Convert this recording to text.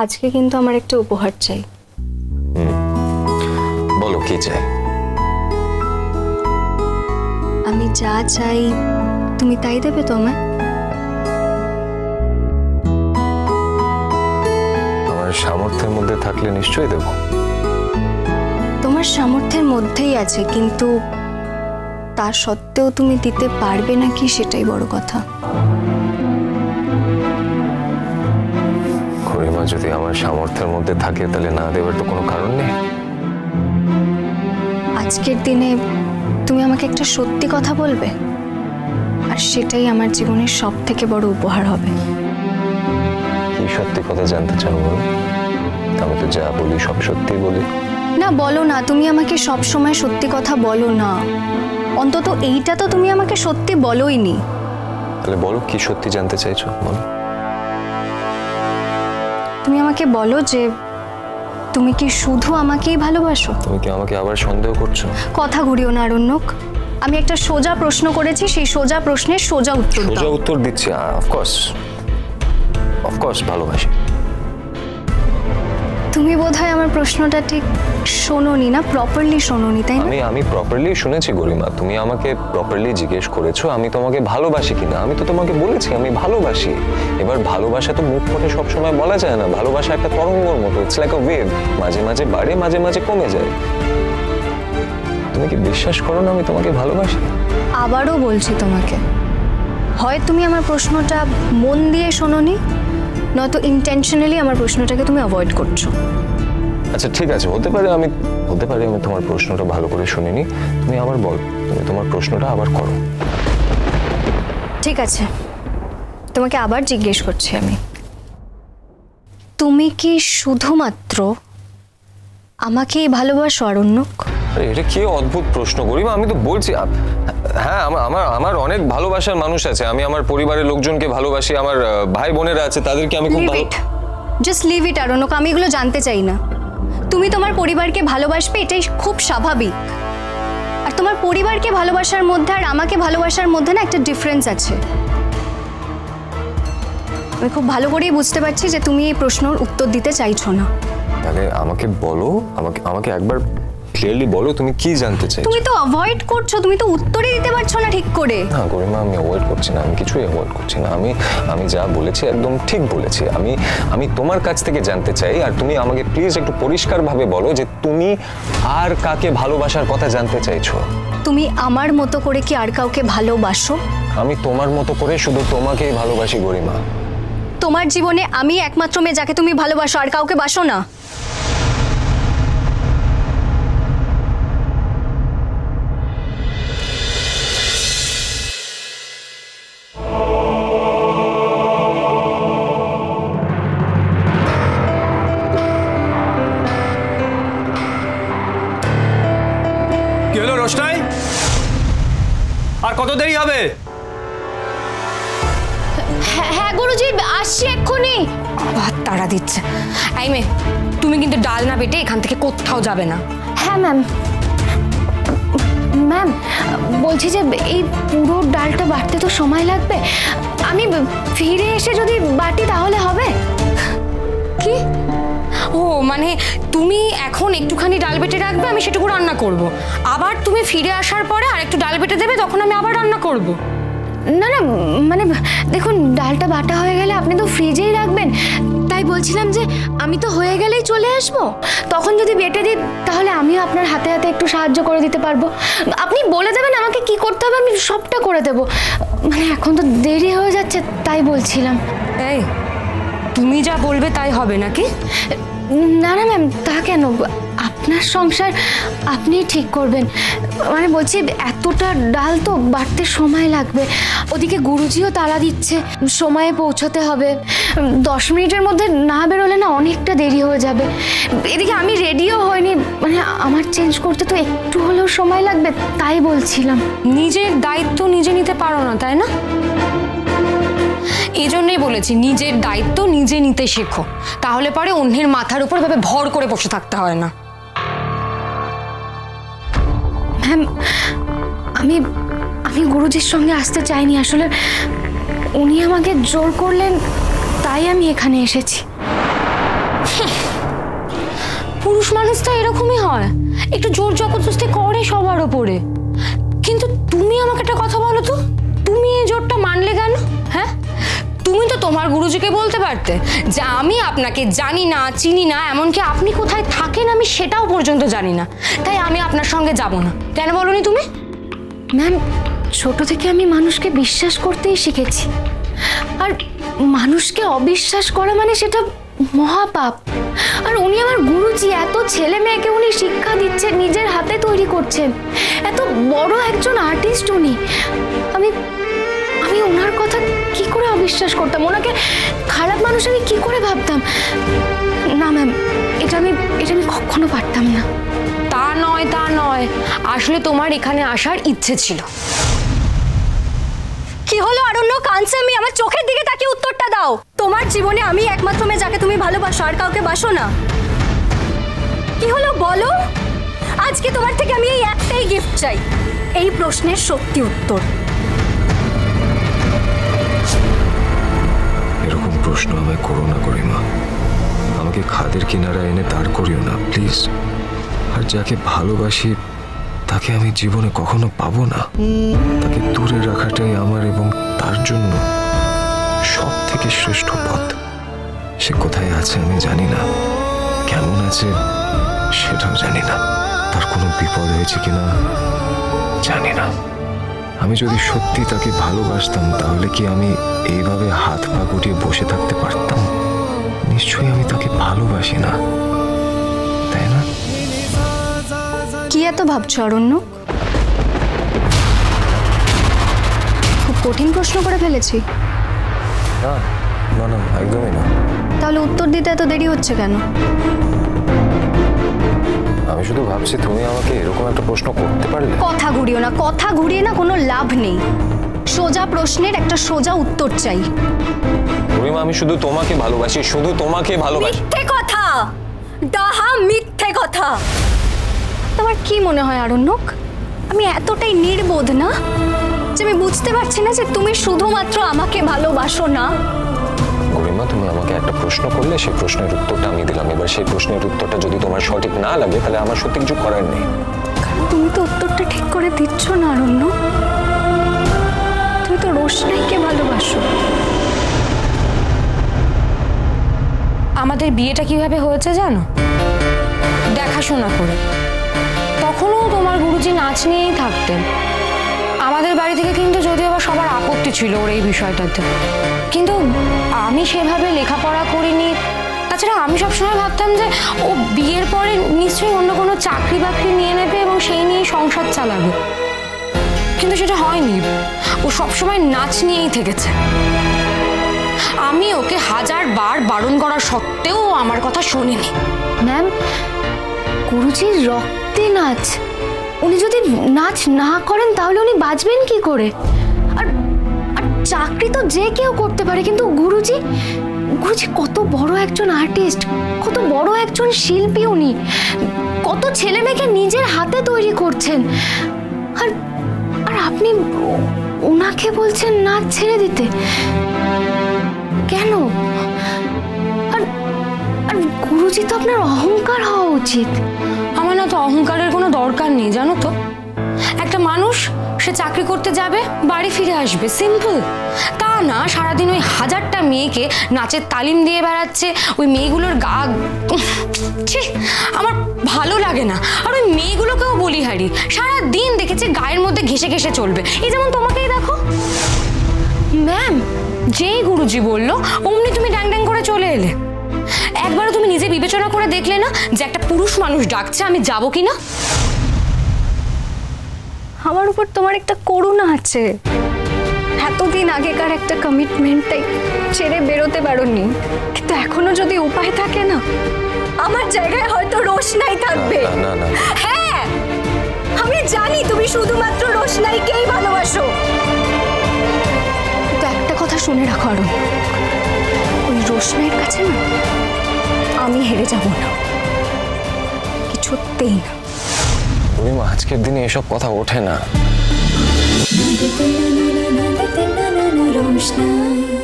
আজকে কিন্তু আমার একটা উপহার চাই। বলো কি চাই? আমি যা চাই তুমি তাই দেবে তো আমায়? আমার সামর্থ্যের মধ্যে থাকলে নিশ্চয়ই দেব। তোমার সামর্থ্যের মধ্যেই আছে, কিন্তু তা সত্ত্বেও তুমি দিতে পারবে নাকি সেটাই বড় কথা। গরিমা, যদি আমার সামর্থ্যের মধ্যে থাকে তাহলে না দেওয়ার তো কোনো কারণ নেই। আজকের দিনে তুমি আমাকে একটা সত্যি কথা বলবে, আর সেটাই আমার জীবনের সবথেকে বড় উপহার হবে। কি সত্যি কথা জানতে চাও বলো? আমি তো যা বলি সব সত্যি বলি। না বলো না, তুমি আমাকে সব সময় সত্যি কথা বলো না, অন্তত এইটা তো তুমি আমাকে সত্যি বলোইনি। তাহলে বলো কি সত্যি জানতে চাইছো, বলো। তুমি আমাকে বলো যে তুমি কি শুধু আমাকেই ভালোবাসো? তুমি কি আমাকে আবার সন্দেহ করছো? কথা ঘুরিও না আরণ্যক, আমি একটা সোজা প্রশ্ন করেছি, সেই সোজা প্রশ্নের সোজা উত্তর দাও। সোজা উত্তর দিচ্ছি, অফকোর্স ভালোবাসি। তুমি বোধহয় আমার প্রশ্নটা ঠিক শোনোনি, না প্রপারলি শোনোনি, তাই না? আমি প্রপারলি শুনেছি গরিমা, তুমি আমাকে প্রপারলি জিজ্ঞেস করেছো আমি তোমাকে ভালোবাসি কিনা। আমি তো তোমাকে বলেছি আমি ভালোবাসি। এবার ভালোবাসা তো মুখ ফুটে সবসময় বলা যায় না। ভালোবাসা একটা তরঙ্গর মতো, ইটস লাইক আ ওয়েভ, মাঝে মাঝে বাড়ে মাঝে মাঝে কমে যায়। তুমি কি বিশ্বাস করো না আমি তোমাকে ভালোবাসি? আবারও বলছি তোমাকে, হয় তুমি আমার প্রশ্নটা মন দিয়ে শোনোনি, নয়তো ইন্টেনশনালি আমার প্রশ্নটাকে তুমি অ্যাভয়েড করছো। আচ্ছা ঠিক আছে, হতে পারে আমি তোমার প্রশ্নটা ভালো করে শুনিনি। তুমি আবার বল, তুমি তোমার প্রশ্নটা আবার করো। ঠিক আছে, তোমাকে আবার জিজ্ঞেস করছি আমি, তুমি কি শুধুমাত্র আমাকেই ভালোবাসো আরণ্যক? আরে এটা কি অদ্ভুত প্রশ্ন গরিমা, আমি তো বলছি হ্যাঁ আমার অনেক ভালোবাসার মানুষ আছে। আমি আমার পরিবারের লোকজনকে ভালোবাসি, আমার ভাই বোনেরা আছে, তাদেরকে আমি খুব ভালো। জাস্ট লিভ ইট আরণ্যক, আমি এগুলো জানতে চাই না। তুমি তোমার পরিবারকে ভালোবাসবে, এটাই খুব স্বাভাবিক। আর তোমার পরিবারকে ভালোবাসার মধ্যে আর আমাকে ভালোবাসার মধ্যে না একটা ডিফারেন্স আছে। আমি খুব ভালো করেই বুঝতে পারছি যে তুমি এই প্রশ্নের উত্তর দিতে চাইছো না। তাহলে আমাকে বলো, আমাকে একবার ক্লিয়ারলি বলো তুমি কি জানতে চাইছো। তুমি তো অ্যাভয়েড করছো, তুমি তো উত্তরই দিতে পারছো না ঠিক করে। না গরিমা, আমি অ্যাভয়েড করছি না, আমি কিছুই অ্যাভয়েড করছি না। আমি যা বলেছি একদম ঠিক বলেছি। আমি তোমার কাছ থেকে জানতে চাই, আর তুমি আমাকে প্লিজ একটু পরিষ্কারভাবে বলো যে তুমি আর কাকে ভালোবাসার কথা জানতে চাইছো। তুমি আমার মতো করে কি আর কাউকে ভালোবাসো? আমি তোমার মতো করে শুধু তোমাকেই ভালোবাসি গরিমা। তোমার জীবনে আমি একমাত্র মেয়ে যাকে তুমি ভালোবাসো, আর কাউকে বাসো না? কি হলো রোশনাই? আর কত দেরি হবে? হ্যাঁ গুরুজি, আসছি এক্ষুনি। ভাত তাড়া দিচ্ছে। এই মেয়ে, তুমি কিন্তু ডাল না বেটে এখান থেকে কোথাও যাবে না। হ্যাঁ ম্যাম। ম্যাম বলছি যে এই পুরো ডালটা বাটতে তো সময় লাগবে, আমি ফিরে এসে যদি বাটি তাহলে হবে কি? ও মানে তুমি এখন একটুখানি ডাল বেটে রাখবে, আমি সেটুকু রান্না করব। আবার তুমি ফিরে আসার পরে আর একটু ডাল বেটে দেবে, তখন আমি আবার রান্না করব। না না, মানে দেখুন ডালটা বাটা হয়ে গেলে আপনি তো ফ্রিজেই রাখবেন, তাই বলছিলাম যে আমি তো হয়ে গেলেই চলে আসবো, তখন যদি বেটে দিই তাহলে আমিও আপনার হাতে হাতে একটু সাহায্য করে দিতে পারবো। আপনি বলে দেবেন আমাকে কি করতে হবে, আমি সবটা করে দেবো। মানে এখন তো দেরি হয়ে যাচ্ছে তাই বলছিলাম। এই তুমি যা বলবে তাই হবে নাকি? না না ম্যাম, তা কেন, আপনার সংসার আপনি ঠিক করবেন। মানে বলছি এতটা ডাল তো বাটতে সময় লাগবে, ওদিকে গুরুজিও তাড়া দিচ্ছে, সময়ে পৌঁছতে হবে। 10 মিনিটের মধ্যে না বেরোলে না অনেকটা দেরি হয়ে যাবে। এদিকে আমি রেডিও হয়নি, মানে আমার চেঞ্জ করতে তো একটু হলেও সময় লাগবে, তাই বলছিলাম। নিজের দায়িত্ব নিজে নিতে পারো না, তাই না? এই জন্যই বলেছি নিজের দায়িত্ব নিজে নিতে শেখো, তাহলে পরে অন্যের মাথার উপর ভাবে ভর করে বসে থাকতে হয় না। ম্যাম আমি আমি গুরুজির সঙ্গে আসতে চাইনি, আসলে উনি আমাকে জোর করলেন তাই আমি এখানে এসেছি। পুরুষ মানুষ তো এরকমই হয়, একটু জোর জবরদস্তি করে সবার ওপরে। কিন্তু তুমি আমাকে একটা কথা বলো তো, তুমি এই জোরটা মানলে কেন? হ্যাঁ, তুমি তো তোমার গুরুজিকে বলতে পারতে যে আমি আপনাকে জানি না, চিনি না, এমনকি আপনি কোথায় থাকেন আমি সেটাও পর্যন্ত জানি না, তাই আমি আপনার সঙ্গে যাব না। কেন বলনি তুমি? ম্যাম, ছোট থেকে আমি মানুষকে বিশ্বাস করতেই শিখেছি, আর মানুষকে অবিশ্বাস করা মানে সেটা মহাপাপ। আর উনি আমার গুরুজি, এত ছেলে মেয়েকে উনি শিক্ষা দিচ্ছেন, নিজের হাতে তৈরি করছেন, এত বড় একজন আর্টিস্ট উনি। আমি আমি ওনার কথা কি করে অবিশ্বাস করতাম? ওনাকে খারাপ মানুষ আমি কি করে ভাবতাম? না ম্যাম, এটা আমি কখনো পারতাম না। তা নয়, আসলে তোমার এখানে আসার ইচ্ছে ছিল। কি হলো আরণ্যক? কাঞ্চন, আমার চোখের দিকে তাকিয়ে উত্তরটা দাও। তোমার জীবনে আমি একমাত্র মেয়ে যাকে তুমি ভালোবাসো, আর কাউকে বাসো না। কি হলো বলো? আজকে তোমার থেকে আমি এই একটাই গিফট চাই, এই প্রশ্নের সত্যি উত্তর। এরকম প্রশ্ন আমায় করো না গরিমা, আমাকে খাদের কিনারা এনে দাঁড় করিও না প্লিজ। আর যাকে ভালোবাসি তাকে আমি জীবনে কখনো পাবো না, তাকে দূরে রাখাটাই আমার এবং তার জন্য সব থেকে শ্রেষ্ঠ পথ। সে কোথায় আছে আমি জানি না, কেমন আছে সেটাও জানি না, তার কোনো বিপদ হয়েছে কিনা জানি না। আমি যদি সত্যি তাকে ভালোবাসতাম তাহলে কি আমি এইভাবে হাত পা গুটিয়ে বসে থাকতে পারতাম? নিশ্চয়ই আমি তাকে ভালোবাসি না, তাই না? কি এত ভাবছো অরণ্যক? খুব কঠিন প্রশ্ন করে ফেলেছি। না না না, একদমই না। তাহলে উত্তর দিতে এত দেরি হচ্ছে কেন? আমি শুধু ভাবছি তুমি আমাকে এরকম একটা প্রশ্ন করতে পারলে। কথা ঘুরিয়ে না কোনো লাভ নেই। সোজা প্রশ্নের একটা সোজা উত্তর চাই। গরিমা, আমি শুধু তোমাকে ভালোবাসি, শুধু তোমাকে ভালোবাসি। মিথ্যে কথা, ডাহা মিথ্যে কথা। তোমার কি মনে হয় আরণ্যক, আমি এতটাই নির্বোধ না যে আমি বুঝতে পারছি না যে তুমি শুধুমাত্র আমাকে ভালোবাসো না? গরিমা, তুমি আমাকে একটা প্রশ্ন করলে, সেই প্রশ্নের উত্তরটা আমি দিলাম। এবার সেই প্রশ্নের উত্তরটা যদি তোমার সঠিক না লাগে তাহলে আমার সত্যি কিছু করার নেই। তুমি তো উত্তরটা ঠিক করে দিচ্ছ না অরণ্যক। তুমি তো রোশনাইকে ভালোবাসো। আমাদের বিয়েটা কিভাবে হয়েছে জানো? দেখাশোনা করে। তখনও তোমার গুরুজি নাচ নিয়েই থাকতেন। আমাদের বাড়ি থেকে কিন্তু যদিও বা সবার আপত্তি ছিল ওর এই বিষয়টাতে, কিন্তু আমি সেভাবে লেখাপড়া করিনি। তাছাড়া আমি সবসময় ভাবতাম যে ও বিয়ের পরে নিশ্চয়ই অন্য কোনো চাকরি বাকরি নিয়ে নেবে এবং সেই নিয়েই সংসার চালাবে, কিন্তু সেটা হয়নি। ও সবসময় নাচ নিয়েই থেকেছে। আমি ওকে 1000 বার বারণ করা সত্ত্বেও আমার কথা শোনেনি। ম্যাম, গুরুজির রক্তে নাচ। উনি যদি নাচ না করেন তাহলে উনি বাঁচবেন কি করে? আর চাকরি তো যে কেউ করতে পারে, কিন্তু গুরুজি কত বড় একজন আর্টিস্ট, কত বড় একজন শিল্পী। উনি কত ছেলে মেয়েকে নিজের হাতে তৈরি করছেন, আর আপনি ওনাকে বলছেন নাচ ছেড়ে দিতে কেন? আর গুরুজি তো আপনার অহংকার হওয়া উচিত। আমার না তো অহংকারের কোনো দরকার নেই, জানো তো। একটা মানুষ সে চাকরি করতে যাবে, বাড়ি ফিরে আসবে, সিম্পল। তা না সারাদিন ওই 1000টা মেয়েকে নাচের তালিম দিয়ে বেড়াচ্ছে, ওই মেয়েগুলোর গা আমার ভালো লাগে না। আর ওই মেয়েগুলোকেও বলি হারি, সারাদিন দেখেছি গায়ের মধ্যে ঘেসে ঘেসে চলবে। এই যেমন তোমাকেই দেখো। ম্যাম, যেই গুরুজি বললো অমনি তুমি ড্যাং ড্যাং করে চলে এলে। একবারও তুমি নিজে বিবেচনা করে দেখলে না যে একটা পুরুষ মানুষ ডাকছে, আমি যাবো কিনা? আমার উপর তোমার একটা করুণা আছে। এতদিন আগেকার একটা কমিটমেন্টটাই ছেড়ে বেরোতে পারোনি, কিন্তু এখনো যদি উপায় থাকে না, আমার জায়গায় হয়তো রোশনাই থাকবে। না না না, হ্যাঁ, আমি জানি তুমি শুধুমাত্র রোশনাইকেই ভালোবাসো, কিন্তু একটা কথা শুনে রাখো আরো, ওই রোশনাইয়ের কাছে না আমি হেরে যাব না, কিছুতেই না। গরিমা, আজকের দিনে এসব কথা ওঠে না। रोशनाई।